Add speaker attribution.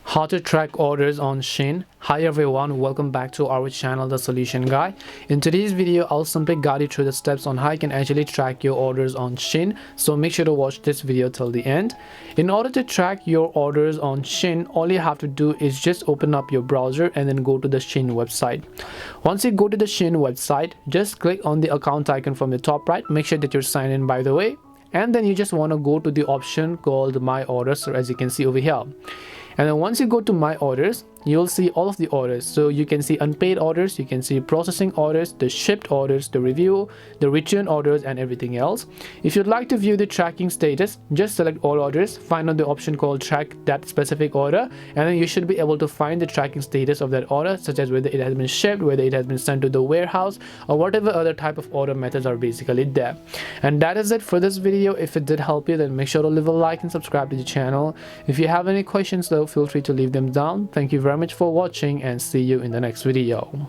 Speaker 1: How to track orders on Shein. Hi everyone, welcome back to our channel, The Solution Guy. In today's video, I'll simply guide you through the steps on how you can actually track your orders on Shein. So make sure to watch this video till the end. In order to track your orders on Shein, all you have to do is just open up your browser and then go to the Shein website. Once you go to the Shein website, just click on the account icon from the top right. Make sure that you're signed in, by the way. And then you just want to go to the option called My Orders, so as you can see over here. And then once you go to My Orders, you'll see all of the orders. So you can see unpaid orders, you can see processing orders, the shipped orders, the review, the return orders, and everything else. If you'd like to view the tracking status, just select all orders, find out the option called track that specific order, and then you should be able to find the tracking status of that order, such as whether it has been shipped, whether it has been sent to the warehouse, or whatever other type of order methods are basically there. And that is it for this video. If it did help you, then make sure to leave a like and subscribe to the channel. If you have any questions though, feel free to leave them down. Thank you very much for watching and see you in the next video.